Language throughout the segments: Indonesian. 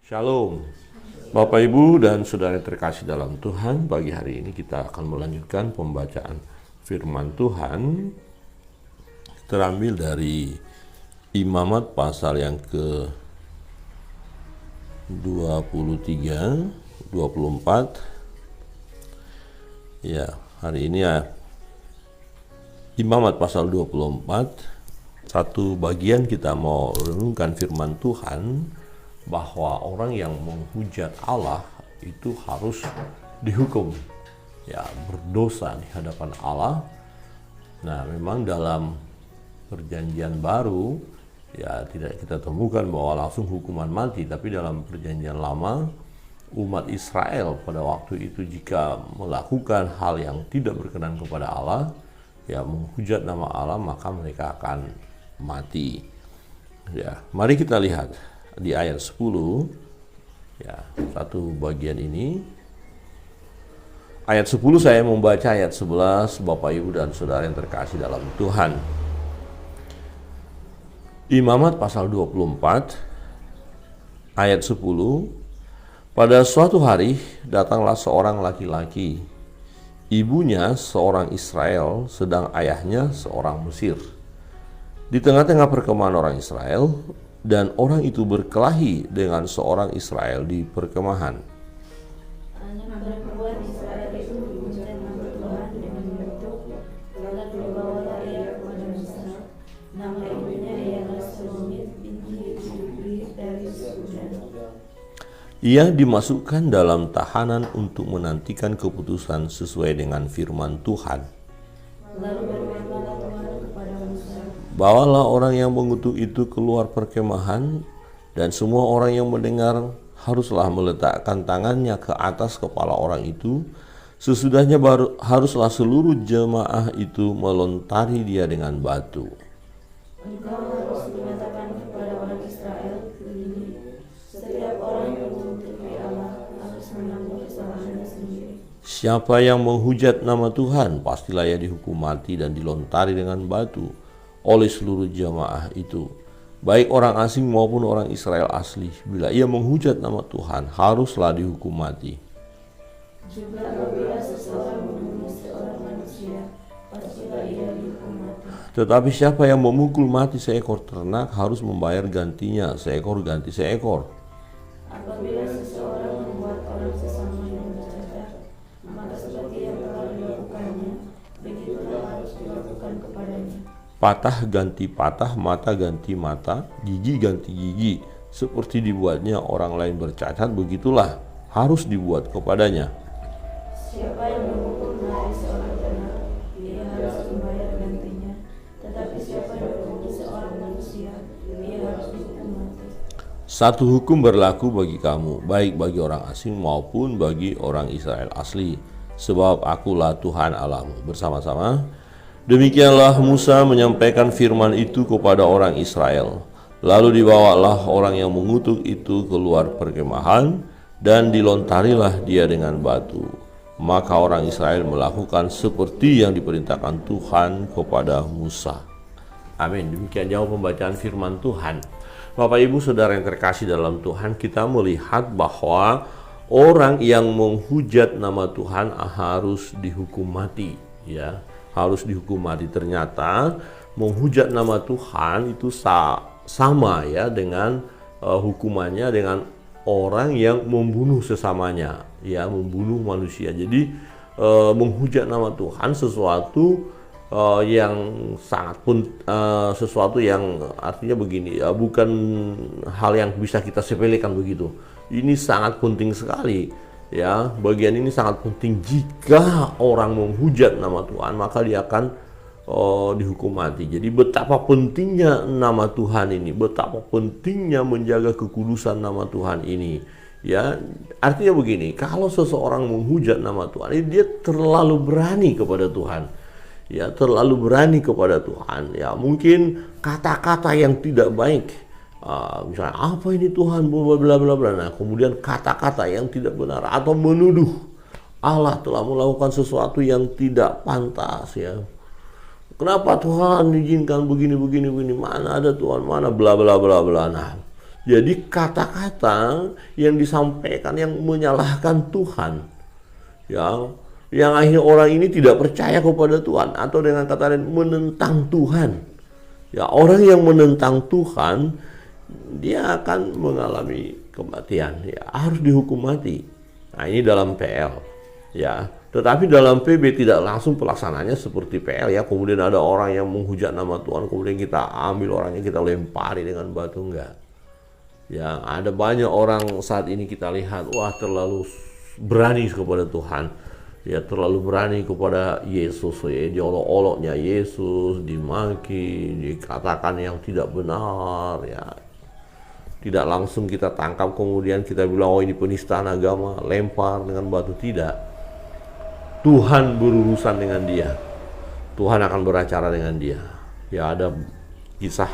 Shalom, Bapak Ibu dan Saudara yang terkasih dalam Tuhan. Pagi hari ini kita akan melanjutkan pembacaan firman Tuhan terambil dari Imamat pasal yang ke 23, 24. Ya, hari ini ya Imamat pasal 24. Satu bagian kita mau renungkan firman Tuhan bahwa orang yang menghujat Allah itu harus dihukum, ya, berdosa di hadapan Allah. Nah, memang dalam perjanjian baru ya tidak kita temukan bahwa langsung hukuman mati, tapi dalam perjanjian lama umat Israel pada waktu itu jika melakukan hal yang tidak berkenan kepada Allah, ya, menghujat nama Allah, maka mereka akan mati. Ya, mari kita lihat di ayat 10, ya, satu bagian ini. Ayat 10 saya membaca, ayat 11 Bapak Ibu dan Saudara yang terkasih dalam Tuhan. Imamat pasal 24 ayat 10. Pada suatu hari datanglah seorang laki-laki, ibunya seorang Israel, sedang ayahnya seorang Mesir. Di tengah-tengah perkemahan orang Israel, dan orang itu berkelahi dengan seorang Israel di perkemahan. Ia dimasukkan dalam tahanan untuk menantikan keputusan sesuai dengan firman Tuhan. Bawalah orang yang mengutuk itu keluar perkemahan, dan semua orang yang mendengar haruslah meletakkan tangannya ke atas kepala orang itu. Sesudahnya haruslah seluruh jemaah itu melontari dia dengan batu. Engkau harus mengatakan kepada orang Israel begini, setiap orang yang mengutuki Allah harus menanggung kesalahannya sendiri. Siapa yang menghujat nama Tuhan, pastilah ia dihukum mati dan dilontari dengan batu oleh seluruh jemaah itu, baik orang asing maupun orang Israel asli. Bila ia menghujat nama Tuhan, haruslah dihukum mati. Juga apabila seseorang membunuh seorang manusia, pastilah ia dihukum mati. Tetapi siapa yang memukul mati seekor ternak harus membayar gantinya, seekor ganti seekor. Apabila seseorang membuat orang sesamanya bercacat, maka seperti yang telah dilakukannya, begitulah harus dilakukan kepadanya. Patah ganti patah, mata ganti mata, gigi ganti gigi. Seperti dibuatnya orang lain bercacat, begitulah harus dibuat kepadanya. Siapa yang memukul mati seorang ternak, dia harus membayar gantinya. Tetapi siapa yang memukul seorang manusia, dia harus dihukum mati. Satu hukum berlaku bagi kamu, baik bagi orang asing maupun bagi orang Israel asli. Sebab akulah Tuhan Allahmu. Bersama-sama. Demikianlah Musa menyampaikan firman itu kepada orang Israel. Lalu dibawalah orang yang mengutuk itu keluar perkemahan, dan dilontarilah dia dengan batu. Maka orang Israel melakukan seperti yang diperintahkan Tuhan kepada Musa. Amin. Demikian jauh pembacaan firman Tuhan. Bapak Ibu Saudara yang terkasih dalam Tuhan, kita melihat bahwa orang yang menghujat nama Tuhan harus dihukum mati, ya. Harus dihukum mati. Ternyata menghujat nama Tuhan itu sama, ya, dengan hukumannya dengan orang yang membunuh sesamanya, ya, membunuh manusia. Jadi menghujat nama Tuhan sesuatu yang sangat sesuatu yang artinya begini, ya, bukan hal yang bisa kita sepelekan begitu. Ini sangat penting sekali. Ya, bagian ini sangat penting. Jika orang menghujat nama Tuhan, maka dia akan dihukum mati. Jadi betapa pentingnya nama Tuhan ini, betapa pentingnya menjaga kekudusan nama Tuhan ini. Ya, artinya begini, kalau seseorang menghujat nama Tuhan, dia terlalu berani kepada Tuhan. Ya, terlalu berani kepada Tuhan. Ya, mungkin kata-kata yang tidak baik. Misalnya, apa ini Tuhan, bla bla bla bla. Nah, kemudian kata-kata yang tidak benar atau menuduh Allah telah melakukan sesuatu yang tidak pantas, ya. Kenapa Tuhan izinkan begini? Mana ada Tuhan, mana bla bla bla bla. Nah, Jadi kata-kata yang disampaikan yang menyalahkan Tuhan, ya, yang akhirnya orang ini tidak percaya kepada Tuhan, atau dengan kata lain menentang Tuhan. Ya, orang yang menentang Tuhan dia akan mengalami kematian, ya, harus dihukum mati. Nah, ini dalam PL, ya. Tetapi dalam PB tidak langsung pelaksananya seperti PL, ya. Kemudian ada orang yang menghujat nama Tuhan, kemudian kita ambil orangnya, kita lempari dengan batu, enggak. Ya, ada banyak orang saat ini kita lihat, wah, terlalu berani kepada Tuhan. Ya, terlalu berani kepada Yesus, ya, diolok-oloknya Yesus, dimaki, dikatakan yang tidak benar, ya. Tidak langsung kita tangkap kemudian kita bilang, oh, ini penistaan agama, lempar dengan batu, tidak. Tuhan berurusan dengan dia. Tuhan akan beracara dengan dia. Ya, ada kisah,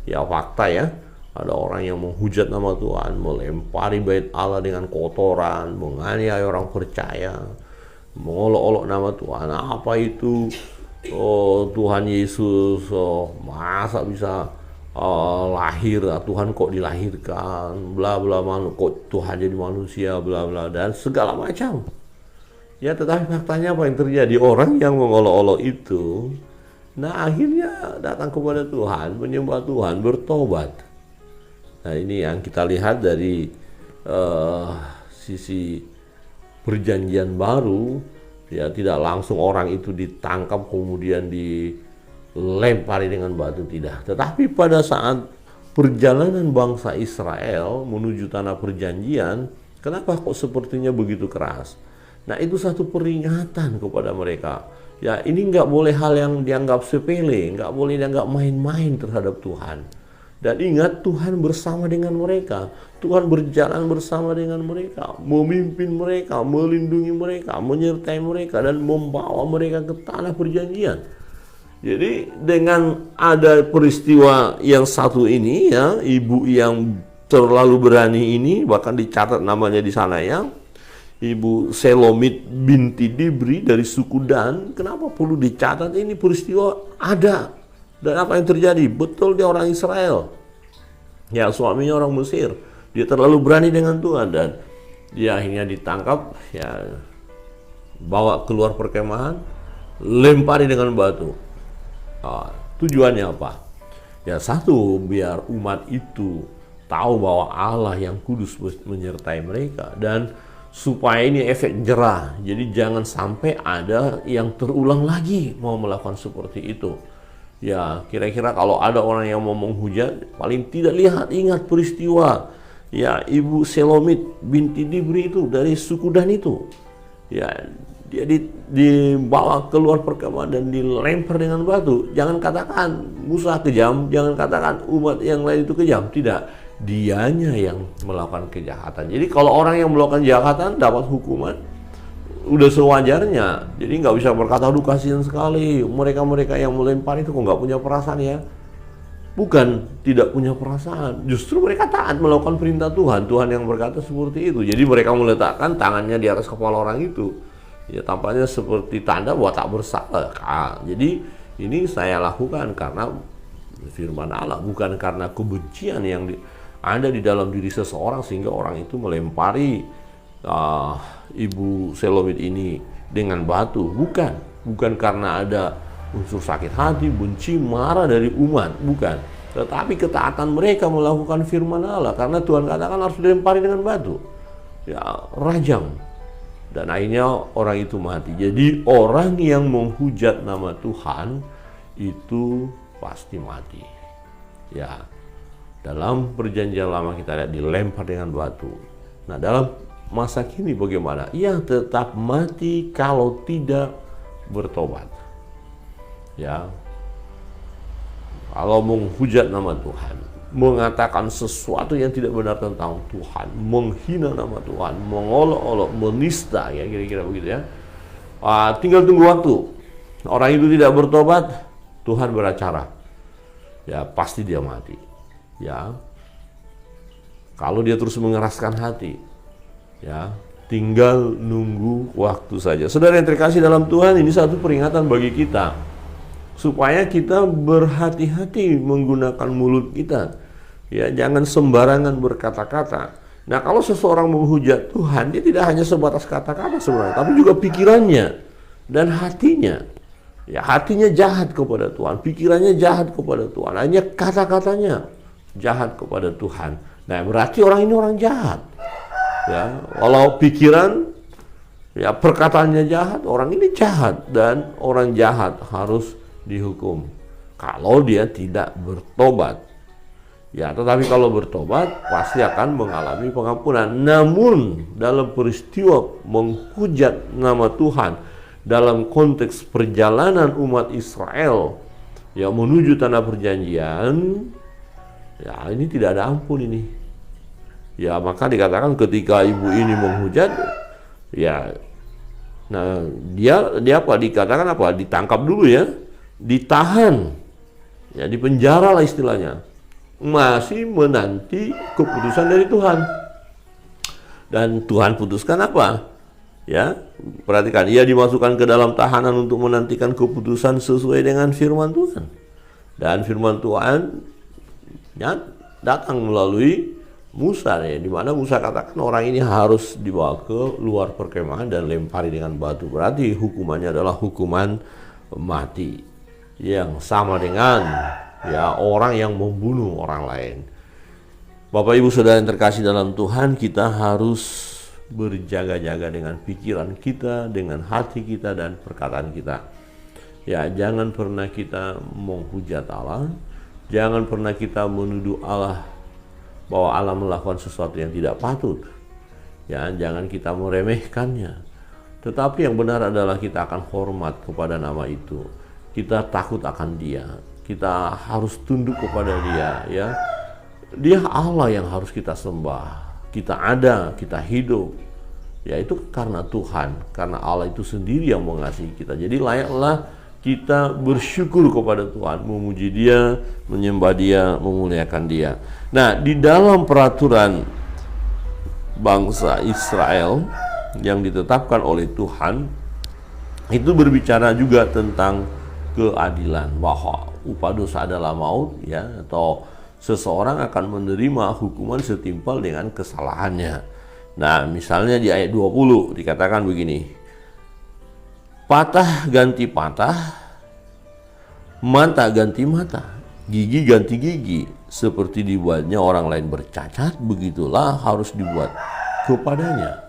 ya, fakta, ya. Ada orang yang menghujat nama Tuhan, melempari bait Allah dengan kotoran, menganiaya orang percaya, mengolok-olok nama Tuhan. Apa itu? Oh, Tuhan Yesus, oh, masa bisa lahir? Tuhan kok dilahirkan? Bla bla, kok Tuhan jadi manusia? Bla bla, dan segala macam. Ya, tetapi faktanya apa yang terjadi? Orang yang mengolok-olok itu, nah, akhirnya datang kepada Tuhan, menyembah Tuhan, bertobat. Nah, ini yang kita lihat dari sisi perjanjian baru, ya, tidak langsung orang itu ditangkap kemudian dilempari dengan batu, tidak. Tetapi pada saat perjalanan bangsa Israel menuju tanah perjanjian, kenapa kok sepertinya begitu keras? Nah, itu satu peringatan kepada mereka. Ya, ini nggak boleh hal yang dianggap sepele, nggak boleh dianggap main-main terhadap Tuhan. Dan ingat, Tuhan bersama dengan mereka. Tuhan berjalan bersama dengan mereka, memimpin mereka, melindungi mereka, menyertai mereka, dan membawa mereka ke tanah perjanjian. Jadi dengan ada peristiwa yang satu ini, ya, ibu yang terlalu berani ini, bahkan dicatat namanya di sana, ya, Ibu Selomit binti Dibri dari suku Dan. Kenapa perlu dicatat? Ini peristiwa ada. Dan apa yang terjadi? Betul, dia orang Israel. Ya, suaminya orang Mesir. Dia terlalu berani dengan Tuhan dan dia akhirnya ditangkap, ya, bawa keluar perkemahan, lempari dengan batu. Tujuannya apa? Ya, satu, biar umat itu tahu bahwa Allah yang kudus menyertai mereka, dan supaya ini efek jerah. Jadi jangan sampai ada yang terulang lagi mau melakukan seperti itu. Ya, kira-kira kalau ada orang yang mau menghujat, paling tidak ingat peristiwa, ya, Ibu Selomit binti Dibri itu dari suku Dan itu. Ya, dia dibawa keluar perkemahan dan dilempar dengan batu. Jangan katakan Musa kejam, jangan katakan umat yang lain itu kejam, tidak. Dianya yang melakukan kejahatan. Jadi kalau orang yang melakukan kejahatan dapat hukuman, udah sewajarnya. Jadi nggak bisa berkata, aduh kasihan sekali mereka-mereka yang melempar itu kok nggak punya perasaan, ya. Bukan tidak punya perasaan, justru mereka taat melakukan perintah Tuhan. Tuhan yang berkata seperti itu. Jadi mereka meletakkan tangannya di atas kepala orang itu, ya, tampaknya seperti tanda bahwa tak bersalah. Jadi ini saya lakukan karena firman Allah, bukan karena kebencian yang ada di dalam diri seseorang sehingga orang itu melempari Ibu Selomit ini dengan batu. Bukan karena ada unsur sakit hati, benci, marah dari umat, bukan. Tetapi ketaatan mereka melakukan firman Allah, karena Tuhan katakan harus dilempari dengan batu, ya, rajam, dan akhirnya orang itu mati. Jadi orang yang menghujat nama Tuhan itu pasti mati, ya. Dalam perjanjian lama kita lihat dilempar dengan batu. Nah, dalam masa kini bagaimana? Ia tetap mati kalau tidak bertobat. Ya. Kalau menghujat nama Tuhan, mengatakan sesuatu yang tidak benar tentang Tuhan, menghina nama Tuhan, mengolok-olok, menista, ya, kira-kira begitu, ya. Tinggal tunggu waktu. Orang itu tidak bertobat, Tuhan beracara. Ya, pasti dia mati. Ya, kalau dia terus mengeraskan hati, ya, tinggal nunggu waktu saja. Saudara yang terkasih dalam Tuhan, ini satu peringatan bagi kita supaya kita berhati-hati menggunakan mulut kita. Ya, jangan sembarangan berkata-kata. Nah, kalau seseorang menghujat Tuhan, dia tidak hanya sebatas kata-kata sebenarnya, tapi juga pikirannya dan hatinya. Ya, hatinya jahat kepada Tuhan, pikirannya jahat kepada Tuhan, hanya kata-katanya jahat kepada Tuhan. Nah, berarti orang ini orang jahat. Ya, walau pikiran, ya perkataannya jahat, orang ini jahat, dan orang jahat harus dihukum kalau dia tidak bertobat. Ya, tetapi kalau bertobat pasti akan mengalami pengampunan. Namun dalam peristiwa menghujat nama Tuhan dalam konteks perjalanan umat Israel yang menuju tanah perjanjian, ya ini tidak ada ampun ini. Ya, maka dikatakan ketika ibu ini menghujat, ya, nah dia apa dikatakan apa? Ditangkap dulu ya, ditahan, ya dipenjara lah istilahnya. Masih menanti keputusan dari Tuhan. Dan Tuhan putuskan apa? Ya, perhatikan, ia dimasukkan ke dalam tahanan untuk menantikan keputusan sesuai dengan firman Tuhan. Dan firman Tuhan ya, datang melalui Musa, ya, di mana Musa katakan orang ini harus dibawa ke luar perkemahan dan lempari dengan batu. Berarti hukumannya adalah hukuman mati yang sama dengan ya orang yang membunuh orang lain. Bapak Ibu Saudara yang terkasih dalam Tuhan, kita harus berjaga-jaga dengan pikiran kita, dengan hati kita dan perkataan kita. Ya, jangan pernah kita menghujat Allah, jangan pernah kita menuduh Allah bahwa Allah melakukan sesuatu yang tidak patut. Ya, jangan kita meremehkannya. Tetapi yang benar adalah kita akan hormat kepada nama itu. Kita takut akan Dia. Kita harus tunduk kepada Dia, ya. Dia Allah yang harus kita sembah. Kita ada, kita hidup. Ya, itu karena Tuhan, karena Allah itu sendiri yang mengasihi kita. Jadi layaklah kita bersyukur kepada Tuhan, memuji Dia, menyembah Dia, memuliakan Dia. Nah, di dalam peraturan bangsa Israel yang ditetapkan oleh Tuhan, itu berbicara juga tentang keadilan, bahwa upah dosa adalah maut, ya, atau seseorang akan menerima hukuman setimpal dengan kesalahannya. Nah, misalnya di ayat 20 dikatakan begini: patah ganti patah, mata ganti mata, gigi ganti gigi, seperti dibuatnya orang lain bercacat, begitulah harus dibuat kepadanya.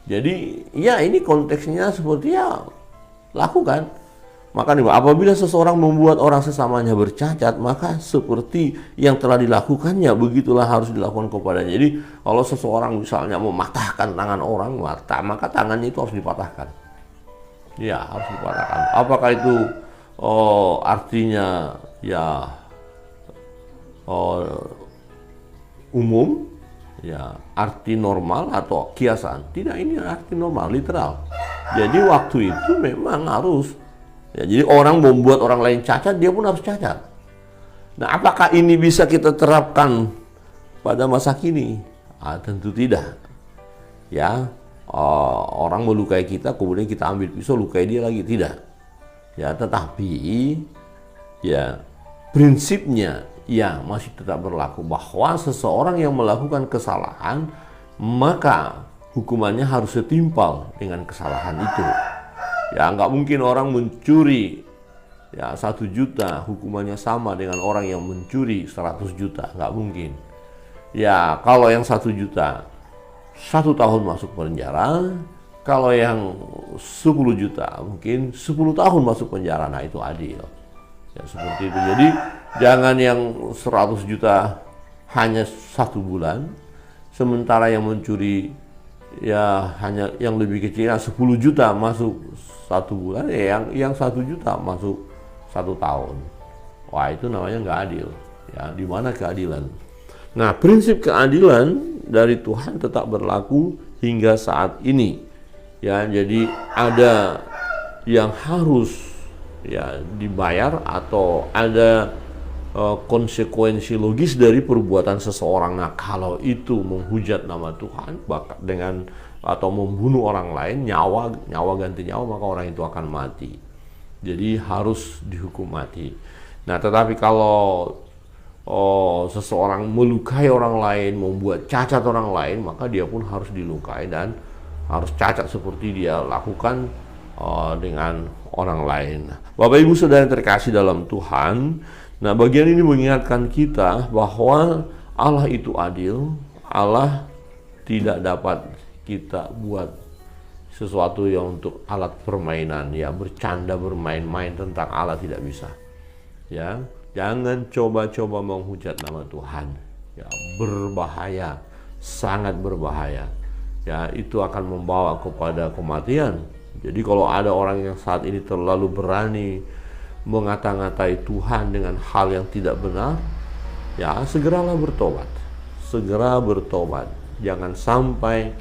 Jadi ya ini konteksnya seperti ya lakukan. Maka apabila seseorang membuat orang sesamanya bercacat, maka seperti yang telah dilakukannya, begitulah harus dilakukan kepadanya. Jadi kalau seseorang misalnya mematahkan tangan orang, maka tangannya itu harus dipatahkan. Ya, harus dipatahkan. Apakah itu artinya ya umum, ya arti normal atau kiasan? Tidak, ini arti normal, literal. Jadi waktu itu memang harus. Ya, jadi orang membuat orang lain cacat, dia pun harus cacat. Nah, apakah ini bisa kita terapkan pada masa kini? Tentu tidak. Ya, orang melukai kita, kemudian kita ambil pisau lukai dia lagi, tidak. Ya, tetapi ya prinsipnya ya masih tetap berlaku, bahwa seseorang yang melakukan kesalahan maka hukumannya harus setimpal dengan kesalahan itu. Ya, nggak mungkin orang mencuri ya 1 juta hukumannya sama dengan orang yang mencuri 100 juta, nggak mungkin. Ya, kalau yang 1 juta 1 tahun masuk penjara, kalau yang 10 juta mungkin 10 tahun masuk penjara. Nah, itu adil. Ya, seperti itu. Jadi jangan yang 100 juta hanya 1 bulan, sementara yang mencuri ya hanya yang lebih kecil 10 juta masuk 1 bulan, ya yang 1 juta masuk 1 tahun. Wah, itu namanya nggak adil. Ya, di mana keadilan? Nah, prinsip keadilan dari Tuhan tetap berlaku hingga saat ini. Ya, jadi ada yang harus ya dibayar, atau ada konsekuensi logis dari perbuatan seseorang. Nah, kalau itu menghujat nama Tuhan dengan atau membunuh orang lain, nyawa ganti nyawa, maka orang itu akan mati. Jadi harus dihukum mati. Nah, tetapi kalau seseorang melukai orang lain, membuat cacat orang lain, maka dia pun harus dilukai dan harus cacat seperti dia lakukan dengan orang lain. Bapak Ibu Saudara yang terkasih dalam Tuhan, nah bagian ini mengingatkan kita bahwa Allah itu adil. Allah tidak dapat kita buat sesuatu yang untuk alat permainan, ya bercanda bermain-main tentang Allah, tidak bisa. Ya, jangan coba-coba menghujat nama Tuhan. Ya, berbahaya, sangat berbahaya. Ya, itu akan membawa kepada kematian. Jadi kalau ada orang yang saat ini terlalu berani mengata-ngatai Tuhan dengan hal yang tidak benar, ya segeralah bertobat. Segera bertobat. Jangan sampai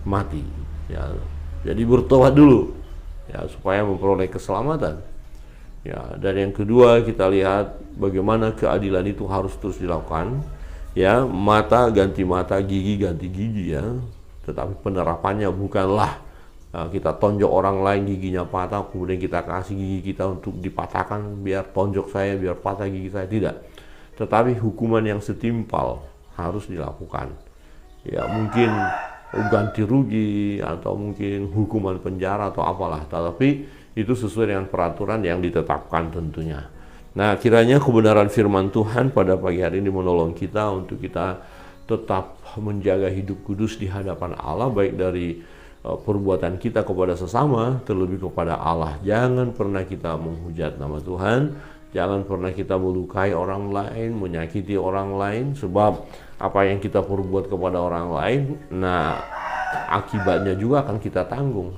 mati. Ya, jadi bertobat dulu, ya supaya memperoleh keselamatan. Ya, dan yang kedua kita lihat bagaimana keadilan itu harus terus dilakukan. Ya, mata ganti mata, gigi ganti gigi, ya. Tetapi penerapannya bukanlah kita tonjok orang lain giginya patah, kemudian kita kasih gigi kita untuk dipatahkan, biar tonjok saya, biar patah gigi saya, tidak. Tetapi hukuman yang setimpal harus dilakukan. Ya, mungkin ganti rugi atau mungkin hukuman penjara atau apalah, tetapi itu sesuai dengan peraturan yang ditetapkan tentunya. Nah, kiranya kebenaran firman Tuhan pada pagi hari ini menolong kita untuk kita tetap menjaga hidup kudus di hadapan Allah, baik dari perbuatan kita kepada sesama, terlebih kepada Allah. Jangan pernah kita menghujat nama Tuhan, jangan pernah kita melukai orang lain, menyakiti orang lain, sebab apa yang kita perbuat kepada orang lain, nah akibatnya juga akan kita tanggung.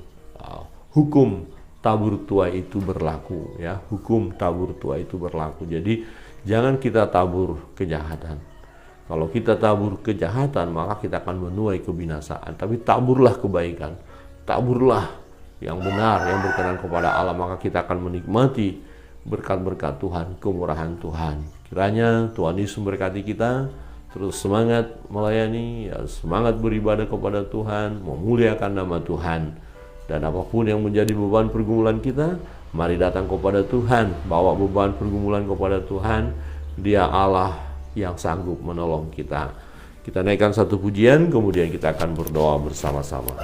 Hukum tabur tuai itu berlaku, ya. Hukum tabur tuai itu berlaku. Jadi jangan kita tabur kejahatan. Kalau kita tabur kejahatan, maka kita akan menuai kebinasaan. Tapi taburlah kebaikan, taburlah yang benar, yang berkenan kepada Allah, maka kita akan menikmati berkat-berkat Tuhan, kemurahan Tuhan. Kiranya Tuhan Yesus memberkati kita, terus semangat melayani, ya, semangat beribadah kepada Tuhan, memuliakan nama Tuhan. Dan apapun yang menjadi beban pergumulan kita, mari datang kepada Tuhan, bawa beban pergumulan kepada Tuhan. Dia Allah yang sanggup menolong kita. Kita naikkan satu pujian, kemudian kita akan berdoa bersama-sama.